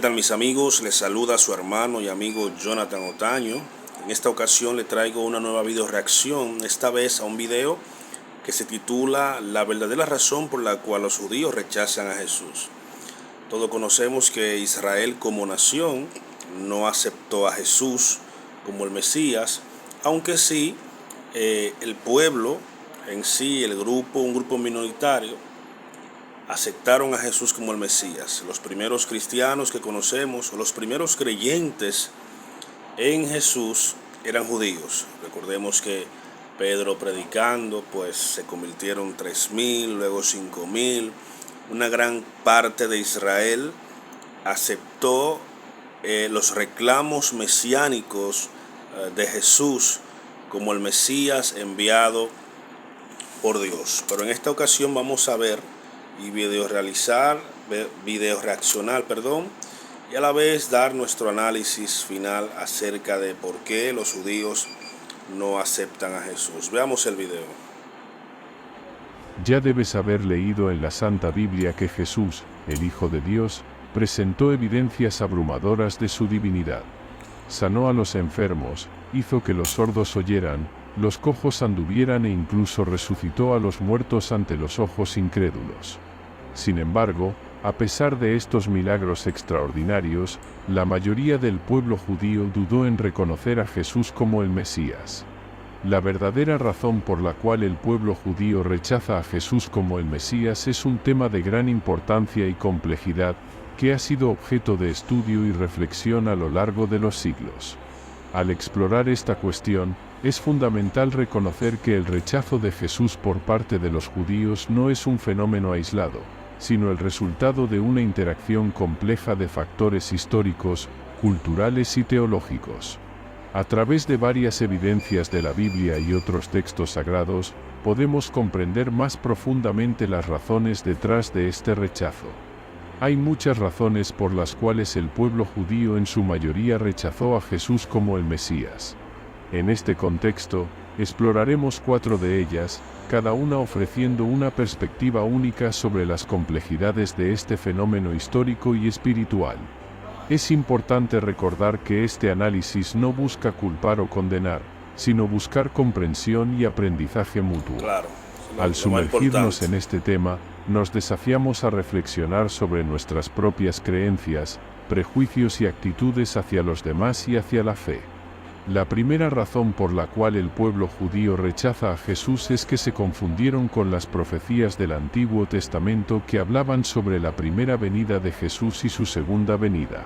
tal, mis amigos? Les saluda su hermano y amigo Jonathan Otaño. En esta ocasión le traigo una nueva video reacción, esta vez a un video que se titula La verdadera razón por la cual los judíos rechazan a Jesús. Todos conocemos que Israel como nación no aceptó a Jesús como el Mesías, aunque sí el pueblo en sí, un grupo minoritario, aceptaron a Jesús como el Mesías. Los primeros cristianos que conocemos, o los primeros creyentes en Jesús, eran judíos. Recordemos que Pedro predicando, pues se convirtieron 3,000, luego 5,000. Una gran parte de Israel aceptó los reclamos mesiánicos de Jesús como el Mesías enviado por Dios. Pero en esta ocasión vamos a ver y video reaccionar, y a la vez dar nuestro análisis final acerca de por qué los judíos no aceptan a Jesús. Veamos el video. Ya debes haber leído en la Santa Biblia que Jesús, el Hijo de Dios, presentó evidencias abrumadoras de su divinidad. Sanó a los enfermos, hizo que los sordos oyeran, los cojos anduvieran e incluso resucitó a los muertos ante los ojos incrédulos. Sin embargo, a pesar de estos milagros extraordinarios, la mayoría del pueblo judío dudó en reconocer a Jesús como el Mesías. La verdadera razón por la cual el pueblo judío rechaza a Jesús como el Mesías es un tema de gran importancia y complejidad, que ha sido objeto de estudio y reflexión a lo largo de los siglos. Al explorar esta cuestión, es fundamental reconocer que el rechazo de Jesús por parte de los judíos no es un fenómeno aislado, sino el resultado de una interacción compleja de factores históricos, culturales y teológicos. A través de varias evidencias de la Biblia y otros textos sagrados, podemos comprender más profundamente las razones detrás de este rechazo. Hay muchas razones por las cuales el pueblo judío en su mayoría rechazó a Jesús como el Mesías. En este contexto, exploraremos 4 de ellas, cada una ofreciendo una perspectiva única sobre las complejidades de este fenómeno histórico y espiritual. Es importante recordar que este análisis no busca culpar o condenar, sino buscar comprensión y aprendizaje mutuo. Al sumergirnos en este tema, nos desafiamos a reflexionar sobre nuestras propias creencias, prejuicios y actitudes hacia los demás y hacia la fe. La primera razón por la cual el pueblo judío rechaza a Jesús es que se confundieron con las profecías del Antiguo Testamento que hablaban sobre la primera venida de Jesús y su segunda venida.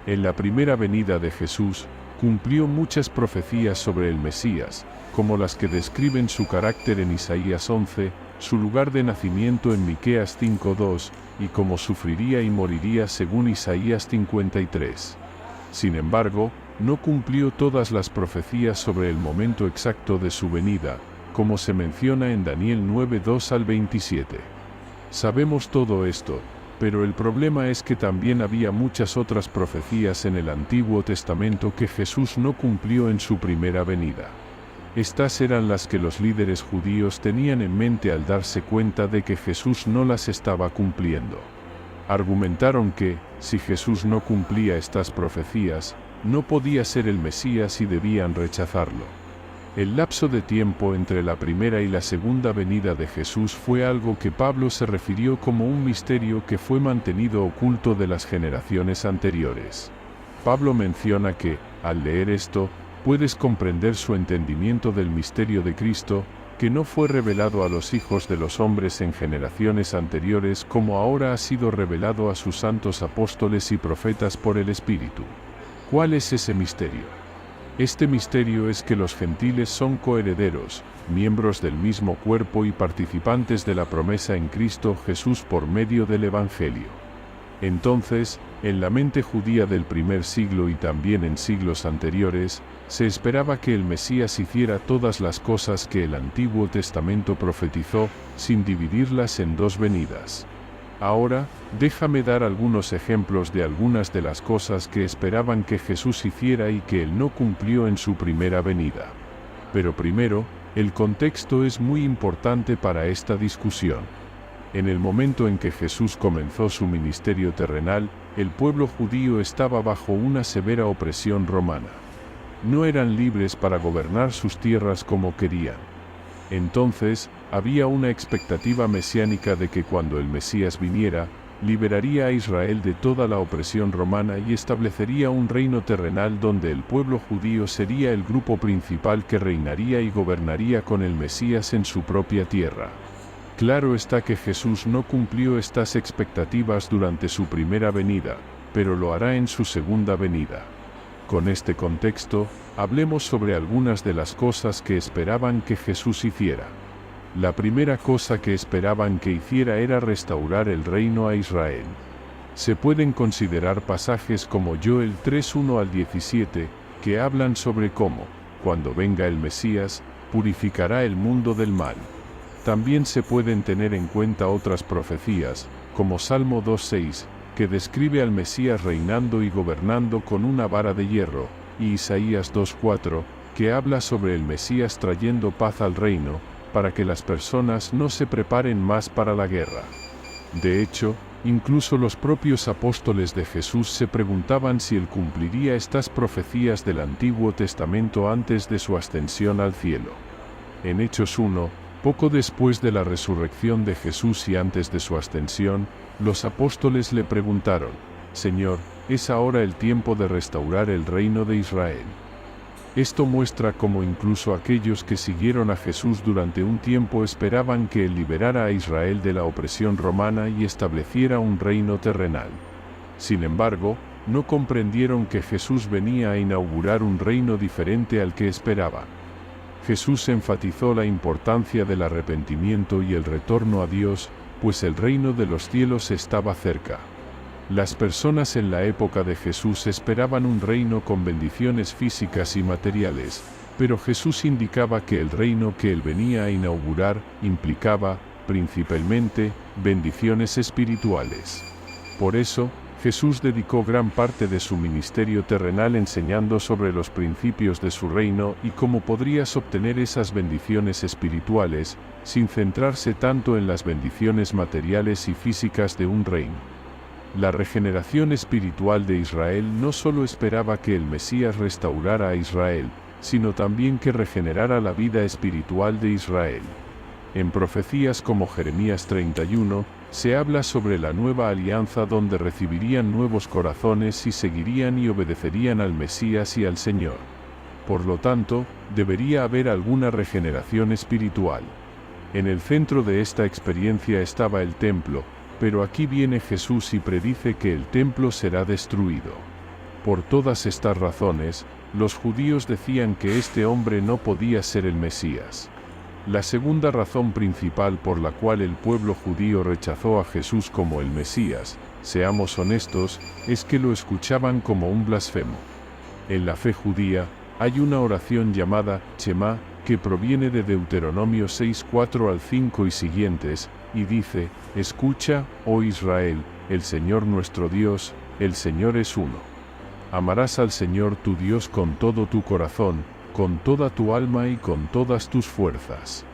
En la primera venida de Jesús, cumplió muchas profecías sobre el Mesías, como las que describen su carácter en Isaías 11, su lugar de nacimiento en Miqueas 5:2, y cómo sufriría y moriría según Isaías 53. Sin embargo, no cumplió todas las profecías sobre el momento exacto de su venida, como se menciona en Daniel 9:2 al 27. Sabemos todo esto, pero el problema es que también había muchas otras profecías en el Antiguo Testamento que Jesús no cumplió en su primera venida. Estas eran las que los líderes judíos tenían en mente al darse cuenta de que Jesús no las estaba cumpliendo. Argumentaron que, si Jesús no cumplía estas profecías, no podía ser el Mesías y debían rechazarlo. El lapso de tiempo entre la primera y la segunda venida de Jesús fue algo que Pablo se refirió como un misterio que fue mantenido oculto de las generaciones anteriores. Pablo menciona que, al leer esto, puedes comprender su entendimiento del misterio de Cristo, que no fue revelado a los hijos de los hombres en generaciones anteriores como ahora ha sido revelado a sus santos apóstoles y profetas por el Espíritu. ¿Cuál es ese misterio? Este misterio es que los gentiles son coherederos, miembros del mismo cuerpo y participantes de la promesa en Cristo Jesús por medio del Evangelio. Entonces, en la mente judía del primer siglo y también en siglos anteriores, se esperaba que el Mesías hiciera todas las cosas que el Antiguo Testamento profetizó, sin dividirlas en 2 venidas. Ahora, déjame dar algunos ejemplos de algunas de las cosas que esperaban que Jesús hiciera y que él no cumplió en su primera venida. Pero primero, el contexto es muy importante para esta discusión. En el momento en que Jesús comenzó su ministerio terrenal, el pueblo judío estaba bajo una severa opresión romana. No eran libres para gobernar sus tierras como querían. Entonces, había una expectativa mesiánica de que cuando el Mesías viniera, liberaría a Israel de toda la opresión romana y establecería un reino terrenal donde el pueblo judío sería el grupo principal que reinaría y gobernaría con el Mesías en su propia tierra. Claro está que Jesús no cumplió estas expectativas durante su primera venida, pero lo hará en su segunda venida. Con este contexto, hablemos sobre algunas de las cosas que esperaban que Jesús hiciera. La primera cosa que esperaban que hiciera era restaurar el reino a Israel. Se pueden considerar pasajes como Joel 3:1 al 17, que hablan sobre cómo, cuando venga el Mesías, purificará el mundo del mal. También se pueden tener en cuenta otras profecías, como Salmo 2:6, que describe al Mesías reinando y gobernando con una vara de hierro, y Isaías 2:4, que habla sobre el Mesías trayendo paz al reino, para que las personas no se preparen más para la guerra. De hecho, incluso los propios apóstoles de Jesús se preguntaban si él cumpliría estas profecías del Antiguo Testamento antes de su ascensión al cielo. En Hechos 1, poco después de la resurrección de Jesús y antes de su ascensión, los apóstoles le preguntaron: Señor, ¿es ahora el tiempo de restaurar el reino de Israel? Esto muestra cómo incluso aquellos que siguieron a Jesús durante un tiempo esperaban que él liberara a Israel de la opresión romana y estableciera un reino terrenal. Sin embargo, no comprendieron que Jesús venía a inaugurar un reino diferente al que esperaban. Jesús enfatizó la importancia del arrepentimiento y el retorno a Dios, pues el reino de los cielos estaba cerca. Las personas en la época de Jesús esperaban un reino con bendiciones físicas y materiales, pero Jesús indicaba que el reino que él venía a inaugurar implicaba, principalmente, bendiciones espirituales. Por eso, Jesús dedicó gran parte de su ministerio terrenal enseñando sobre los principios de su reino y cómo podrías obtener esas bendiciones espirituales, sin centrarse tanto en las bendiciones materiales y físicas de un reino. La regeneración espiritual de Israel no solo esperaba que el Mesías restaurara a Israel, sino también que regenerara la vida espiritual de Israel. En profecías como Jeremías 31, se habla sobre la nueva alianza donde recibirían nuevos corazones y seguirían y obedecerían al Mesías y al Señor. Por lo tanto, debería haber alguna regeneración espiritual. En el centro de esta experiencia estaba el templo, pero aquí viene Jesús y predice que el templo será destruido. Por todas estas razones, los judíos decían que este hombre no podía ser el Mesías. La segunda razón principal por la cual el pueblo judío rechazó a Jesús como el Mesías, seamos honestos, es que lo escuchaban como un blasfemo. En la fe judía, hay una oración llamada Shema, que proviene de Deuteronomio 6:4 al 5 y siguientes, y dice: Escucha, oh Israel, el Señor nuestro Dios, el Señor es uno. Amarás al Señor tu Dios con todo tu corazón, con toda tu alma y con todas tus fuerzas.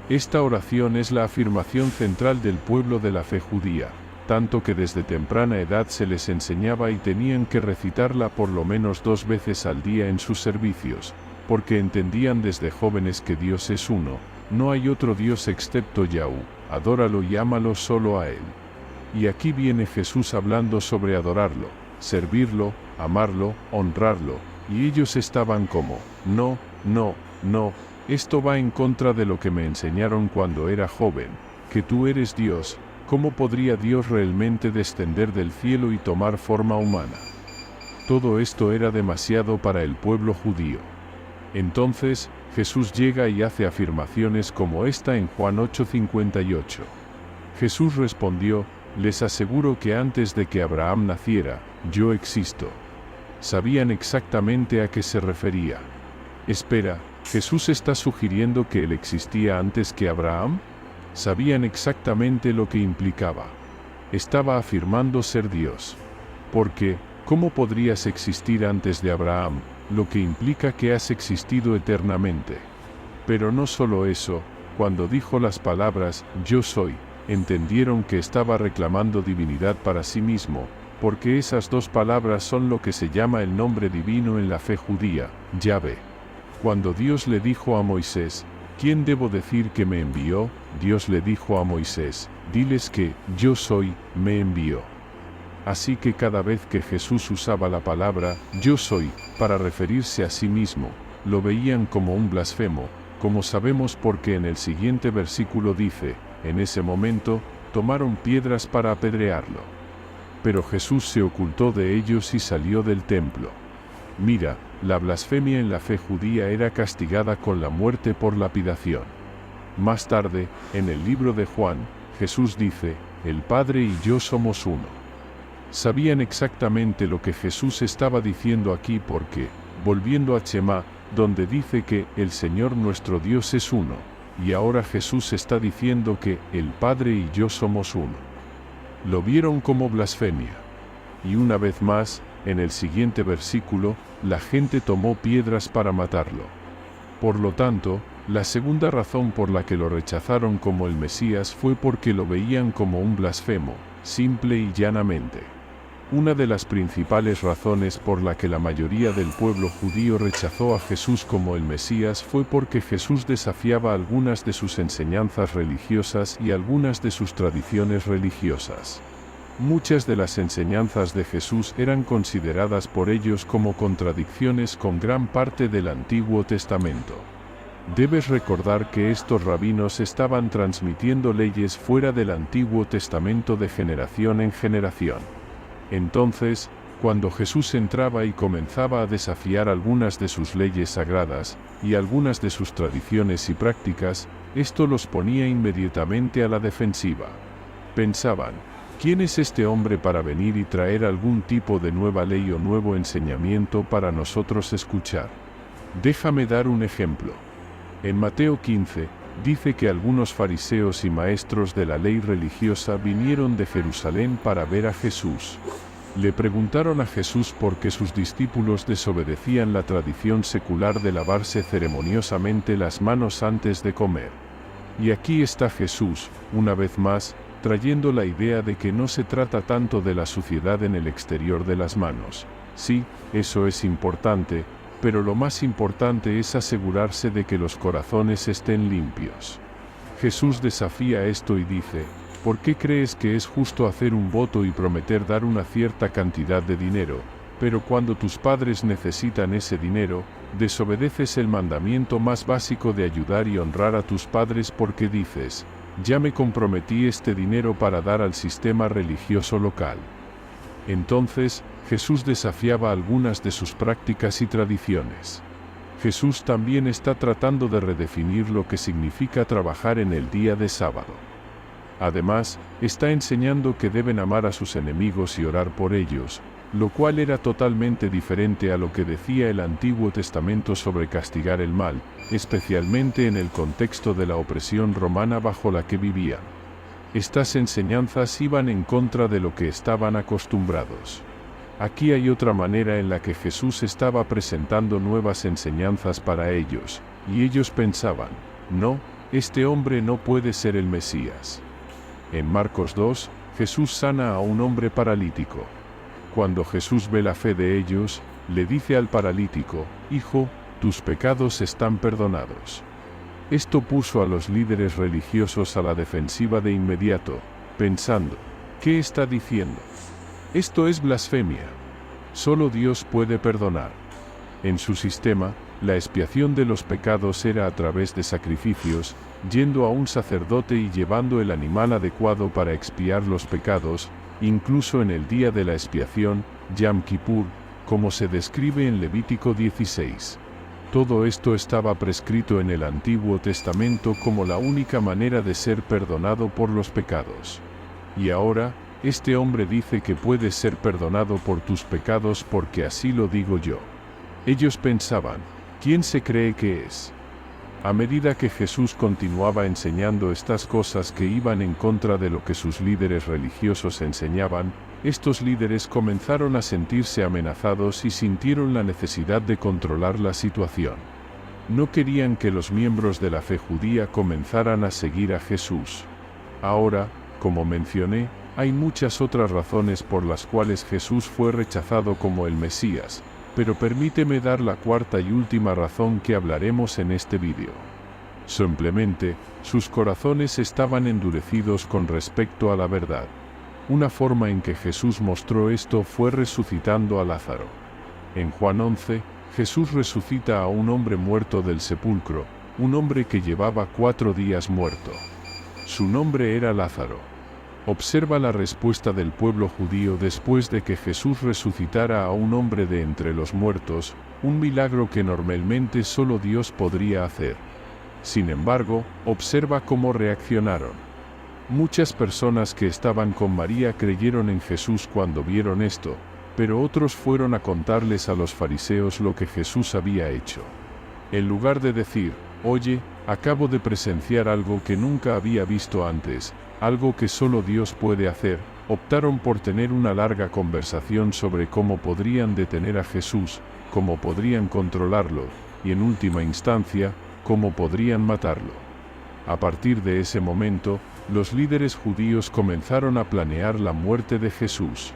Esta oración es la afirmación central del pueblo de la fe judía, tanto que desde temprana edad se les enseñaba y tenían que recitarla por lo menos 2 veces al día en sus servicios, porque entendían desde jóvenes que Dios es uno, no hay otro Dios excepto Yahú, adóralo y ámalo solo a Él. Y aquí viene Jesús hablando sobre adorarlo, servirlo, amarlo, honrarlo, y ellos estaban como: no, no, no, esto va en contra de lo que me enseñaron cuando era joven, que tú eres Dios. ¿Cómo podría Dios realmente descender del cielo y tomar forma humana? Todo esto era demasiado para el pueblo judío. Entonces, Jesús llega y hace afirmaciones como esta en Juan 8:58. Jesús respondió: les aseguro que antes de que Abraham naciera, yo existo. Sabían exactamente a qué se refería. Espera, ¿Jesús está sugiriendo que él existía antes que Abraham? Sabían exactamente lo que implicaba. Estaba afirmando ser Dios. Porque, ¿cómo podrías existir antes de Abraham? Lo que implica que has existido eternamente. Pero no solo eso, cuando dijo las palabras, yo soy, entendieron que estaba reclamando divinidad para sí mismo, porque esas dos palabras son lo que se llama el nombre divino en la fe judía, Yahvé. Cuando Dios le dijo a Moisés, ¿quién debo decir que me envió? Dios le dijo a Moisés, diles que, yo soy, me envió. Así que cada vez que Jesús usaba la palabra, yo soy, para referirse a sí mismo, lo veían como un blasfemo, como sabemos porque en el siguiente versículo dice, en ese momento, tomaron piedras para apedrearlo. Pero Jesús se ocultó de ellos y salió del templo. Mira, la blasfemia en la fe judía era castigada con la muerte por lapidación. Más tarde, en el libro de Juan, Jesús dice, el Padre y yo somos uno. Sabían exactamente lo que Jesús estaba diciendo aquí porque, volviendo a Shemá, donde dice que el Señor nuestro Dios es uno, y ahora Jesús está diciendo que el Padre y yo somos uno. Lo vieron como blasfemia. Y una vez más, en el siguiente versículo, la gente tomó piedras para matarlo. Por lo tanto, la segunda razón por la que lo rechazaron como el Mesías fue porque lo veían como un blasfemo, simple y llanamente. Una de las principales razones por la que la mayoría del pueblo judío rechazó a Jesús como el Mesías fue porque Jesús desafiaba algunas de sus enseñanzas religiosas y algunas de sus tradiciones religiosas. Muchas de las enseñanzas de Jesús eran consideradas por ellos como contradicciones con gran parte del Antiguo Testamento. Debes recordar que estos rabinos estaban transmitiendo leyes fuera del Antiguo Testamento de generación en generación. Entonces, cuando Jesús entraba y comenzaba a desafiar algunas de sus leyes sagradas, y algunas de sus tradiciones y prácticas, esto los ponía inmediatamente a la defensiva. Pensaban, ¿quién es este hombre para venir y traer algún tipo de nueva ley o nuevo enseñamiento para nosotros escuchar? Déjame dar un ejemplo. En Mateo 15, dice que algunos fariseos y maestros de la ley religiosa vinieron de Jerusalén para ver a Jesús. Le preguntaron a Jesús por qué sus discípulos desobedecían la tradición secular de lavarse ceremoniosamente las manos antes de comer. Y aquí está Jesús, una vez más, trayendo la idea de que no se trata tanto de la suciedad en el exterior de las manos. Sí, eso es importante, pero lo más importante es asegurarse de que los corazones estén limpios. Jesús desafía esto y dice, ¿por qué crees que es justo hacer un voto y prometer dar una cierta cantidad de dinero, pero cuando tus padres necesitan ese dinero, desobedeces el mandamiento más básico de ayudar y honrar a tus padres porque dices, ya me comprometí este dinero para dar al sistema religioso local? Entonces, Jesús desafiaba algunas de sus prácticas y tradiciones. Jesús también está tratando de redefinir lo que significa trabajar en el día de sábado. Además, está enseñando que deben amar a sus enemigos y orar por ellos, lo cual era totalmente diferente a lo que decía el Antiguo Testamento sobre castigar el mal, especialmente en el contexto de la opresión romana bajo la que vivían. Estas enseñanzas iban en contra de lo que estaban acostumbrados. Aquí hay otra manera en la que Jesús estaba presentando nuevas enseñanzas para ellos, y ellos pensaban, no, este hombre no puede ser el Mesías. En Marcos 2, Jesús sana a un hombre paralítico. Cuando Jesús ve la fe de ellos, le dice al paralítico, hijo, tus pecados están perdonados. Esto puso a los líderes religiosos a la defensiva de inmediato, pensando, ¿qué está diciendo? Esto es blasfemia. Solo Dios puede perdonar. En su sistema, la expiación de los pecados era a través de sacrificios, yendo a un sacerdote y llevando el animal adecuado para expiar los pecados, incluso en el día de la expiación, Yom Kippur, como se describe en Levítico 16. Todo esto estaba prescrito en el Antiguo Testamento como la única manera de ser perdonado por los pecados. Y ahora, este hombre dice que puedes ser perdonado por tus pecados porque así lo digo yo. Ellos pensaban, ¿quién se cree que es? A medida que Jesús continuaba enseñando estas cosas que iban en contra de lo que sus líderes religiosos enseñaban, estos líderes comenzaron a sentirse amenazados y sintieron la necesidad de controlar la situación. No querían que los miembros de la fe judía comenzaran a seguir a Jesús. Ahora, como mencioné, Hay muchas otras razones por las cuales Jesús fue rechazado como el Mesías, pero permíteme dar la cuarta y última razón que hablaremos en este vídeo. Simplemente, sus corazones estaban endurecidos con respecto a la verdad. Una forma en que Jesús mostró esto fue resucitando a Lázaro. En Juan 11, Jesús resucita a un hombre muerto del sepulcro, un hombre que llevaba 4 días muerto. Su nombre era Lázaro. Observa la respuesta del pueblo judío después de que Jesús resucitara a un hombre de entre los muertos, un milagro que normalmente solo Dios podría hacer. Sin embargo, observa cómo reaccionaron. Muchas personas que estaban con María creyeron en Jesús cuando vieron esto, pero otros fueron a contarles a los fariseos lo que Jesús había hecho. En lugar de decir, oye, acabo de presenciar algo que nunca había visto antes, algo que solo Dios puede hacer, optaron por tener una larga conversación sobre cómo podrían detener a Jesús, cómo podrían controlarlo, y en última instancia, cómo podrían matarlo. A partir de ese momento, los líderes judíos comenzaron a planear la muerte de Jesús.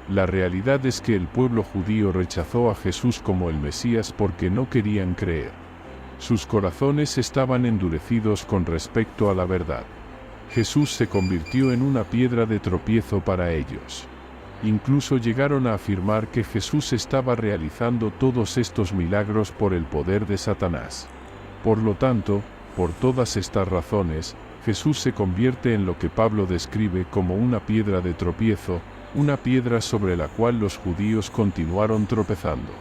La realidad es que el pueblo judío rechazó a Jesús como el Mesías porque no querían creer. Sus corazones estaban endurecidos con respecto a la verdad. Jesús se convirtió en una piedra de tropiezo para ellos. Incluso llegaron a afirmar que Jesús estaba realizando todos estos milagros por el poder de Satanás. Por lo tanto, por todas estas razones, Jesús se convierte en lo que Pablo describe como una piedra de tropiezo, una piedra sobre la cual los judíos continuaron tropezando.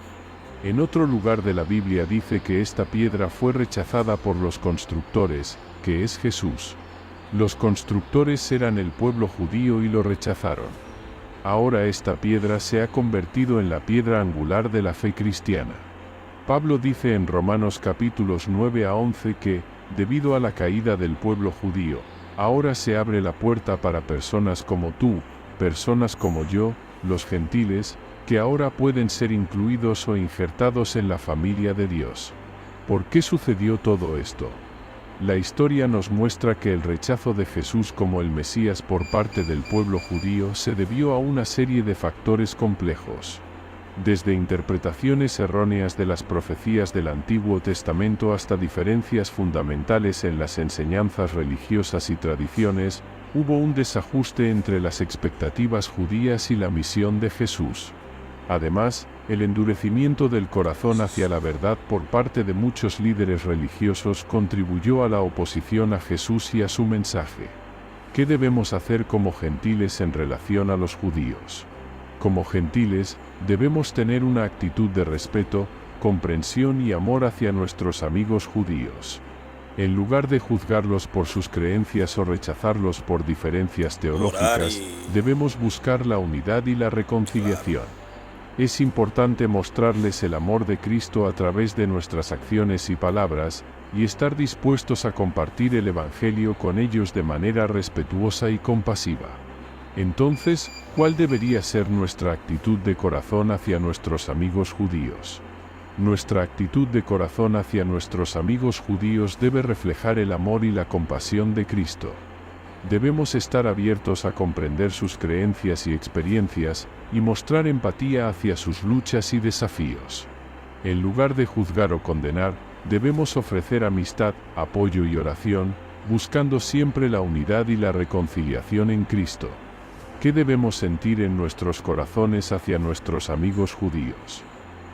En otro lugar de la Biblia dice que esta piedra fue rechazada por los constructores, que es Jesús. Los constructores eran el pueblo judío y lo rechazaron. Ahora esta piedra se ha convertido en la piedra angular de la fe cristiana. Pablo dice en Romanos capítulos 9 a 11 que, debido a la caída del pueblo judío, ahora se abre la puerta para personas como tú, personas como yo, los gentiles, que ahora pueden ser incluidos o injertados en la familia de Dios. ¿Por qué sucedió todo esto? La historia nos muestra que el rechazo de Jesús como el Mesías por parte del pueblo judío se debió a una serie de factores complejos. Desde interpretaciones erróneas de las profecías del Antiguo Testamento hasta diferencias fundamentales en las enseñanzas religiosas y tradiciones, hubo un desajuste entre las expectativas judías y la misión de Jesús. Además, el endurecimiento del corazón hacia la verdad por parte de muchos líderes religiosos contribuyó a la oposición a Jesús y a su mensaje. ¿Qué debemos hacer como gentiles en relación a los judíos? Como gentiles, debemos tener una actitud de respeto, comprensión y amor hacia nuestros amigos judíos. En lugar de juzgarlos por sus creencias o rechazarlos por diferencias teológicas, debemos buscar la unidad y la reconciliación. Es importante mostrarles el amor de Cristo a través de nuestras acciones y palabras, y estar dispuestos a compartir el Evangelio con ellos de manera respetuosa y compasiva. Entonces, ¿cuál debería ser nuestra actitud de corazón hacia nuestros amigos judíos? Nuestra actitud de corazón hacia nuestros amigos judíos debe reflejar el amor y la compasión de Cristo. Debemos estar abiertos a comprender sus creencias y experiencias, y mostrar empatía hacia sus luchas y desafíos. En lugar de juzgar o condenar, debemos ofrecer amistad, apoyo y oración, buscando siempre la unidad y la reconciliación en Cristo. ¿Qué debemos sentir en nuestros corazones hacia nuestros amigos judíos?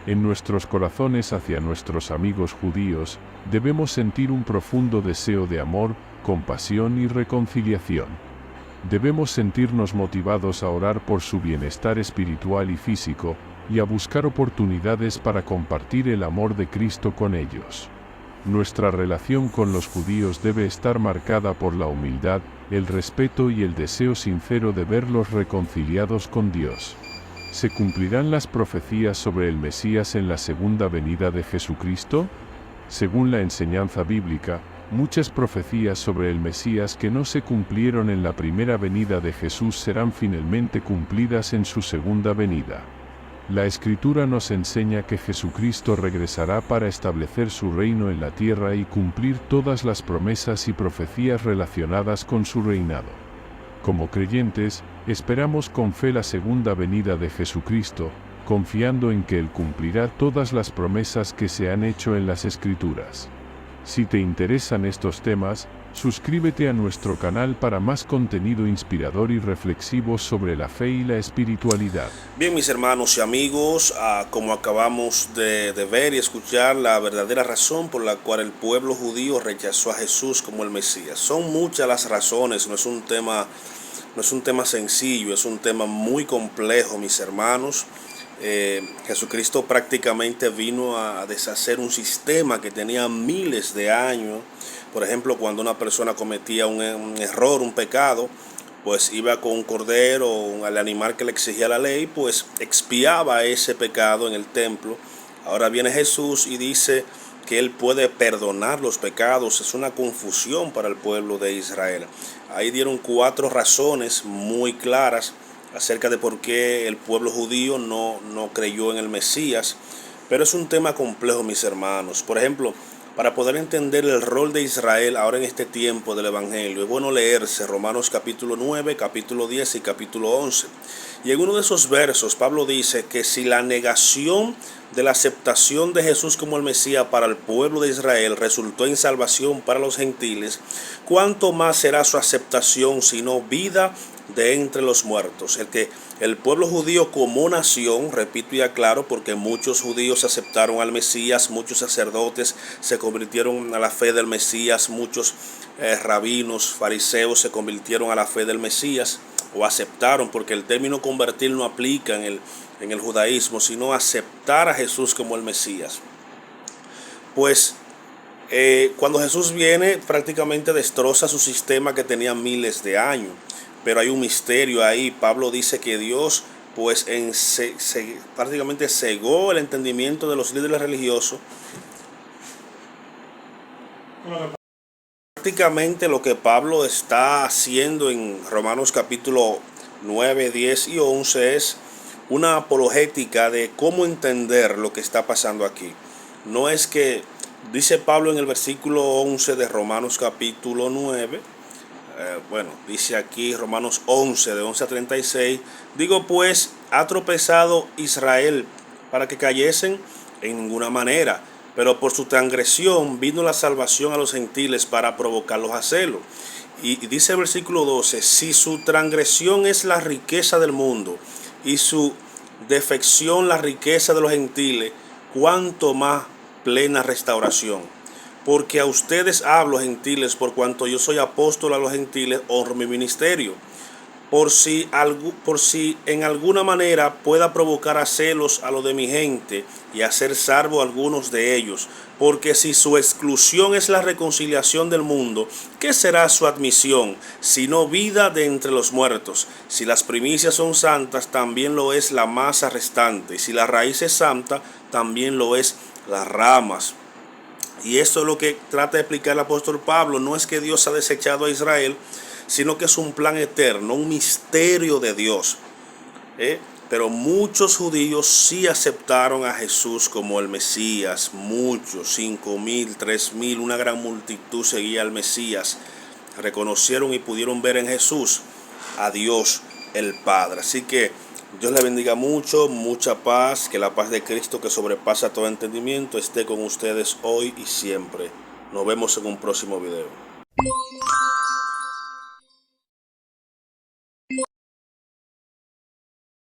En nuestros corazones hacia nuestros amigos judíos, debemos sentir un profundo deseo de amor, compasión y reconciliación. Debemos sentirnos motivados a orar por su bienestar espiritual y físico, y a buscar oportunidades para compartir el amor de Cristo con ellos. Nuestra relación con los judíos debe estar marcada por la humildad, el respeto y el deseo sincero de verlos reconciliados con Dios. ¿Se cumplirán las profecías sobre el Mesías en la segunda venida de Jesucristo? Según la enseñanza bíblica, muchas profecías sobre el Mesías que no se cumplieron en la primera venida de Jesús serán finalmente cumplidas en su segunda venida. La Escritura nos enseña que Jesucristo regresará para establecer su reino en la tierra y cumplir todas las promesas y profecías relacionadas con su reinado. Como creyentes, Esperamos con fe la segunda venida de Jesucristo, confiando en que Él cumplirá todas las promesas que se han hecho en las Escrituras. Si te interesan estos temas, suscríbete a nuestro canal para más contenido inspirador y reflexivo sobre la fe y la espiritualidad. Bien, mis hermanos y amigos, como acabamos de ver y escuchar, la verdadera razón por la cual el pueblo judío rechazó a Jesús como el Mesías. Son muchas las razones, no es un tema sencillo, es un tema muy complejo, mis hermanos. Jesucristo prácticamente vino a deshacer un sistema que tenía miles de años. Por ejemplo, cuando una persona cometía un error, un pecado, pues iba con un cordero o al animal que le exigía la ley, pues expiaba ese pecado en el templo. Ahora viene Jesús y dice que Él puede perdonar los pecados. Es una confusión para el pueblo de Israel. Ahí dieron 4 razones muy claras acerca de por qué el pueblo judío no creyó en el Mesías. Pero es un tema complejo, mis hermanos. Por ejemplo, para poder entender el rol de Israel ahora en este tiempo del Evangelio, es bueno leerse Romanos capítulo 9, capítulo 10 y capítulo 11. Y en uno de esos versos, Pablo dice que si la negación de la aceptación de Jesús como el Mesías para el pueblo de Israel resultó en salvación para los gentiles, ¿cuánto más será su aceptación sino vida de entre los muertos? El pueblo judío como nación, repito y aclaro, porque muchos judíos aceptaron al Mesías, muchos sacerdotes se convirtieron a la fe del Mesías, muchos rabinos, fariseos se convirtieron a la fe del Mesías, o aceptaron, porque el término convertir no aplica en el judaísmo, sino aceptar a Jesús como el Mesías. Pues cuando Jesús viene, prácticamente destroza su sistema que tenía miles de años. Pero hay un misterio ahí. Pablo dice que Dios pues prácticamente cegó el entendimiento de los líderes religiosos. Prácticamente lo que Pablo está haciendo en Romanos capítulo 9, 10 y 11 es una apologética de cómo entender lo que está pasando aquí. No es que, dice Pablo en el versículo 11 de Romanos capítulo 9, dice aquí Romanos 11, de 11 a 36, digo pues, ¿ha tropezado Israel para que cayesen? En ninguna manera, pero por su transgresión vino la salvación a los gentiles para provocarlos a celo. Y dice el versículo 12, si su transgresión es la riqueza del mundo y su defección la riqueza de los gentiles, ¿cuánto más plena restauración? Porque a ustedes hablo, gentiles, por cuanto yo soy apóstol a los gentiles, honro mi ministerio. Por si en alguna manera pueda provocar a celos a lo de mi gente y hacer salvo a algunos de ellos. Porque si su exclusión es la reconciliación del mundo, ¿qué será su admisión? Sino vida de entre los muertos. Si las primicias son santas, también lo es la masa restante. Y si la raíz es santa, también lo es las ramas. Y esto es lo que trata de explicar el apóstol Pablo. No es que Dios ha desechado a Israel, sino que es un plan eterno, un misterio de Dios. Pero muchos judíos sí aceptaron a Jesús como el Mesías. Muchos, 5,000, 3,000, una gran multitud seguía al Mesías. Reconocieron y pudieron ver en Jesús a Dios el Padre. Así que Dios le bendiga mucho, mucha paz, que la paz de Cristo que sobrepasa todo entendimiento esté con ustedes hoy y siempre. Nos vemos en un próximo video.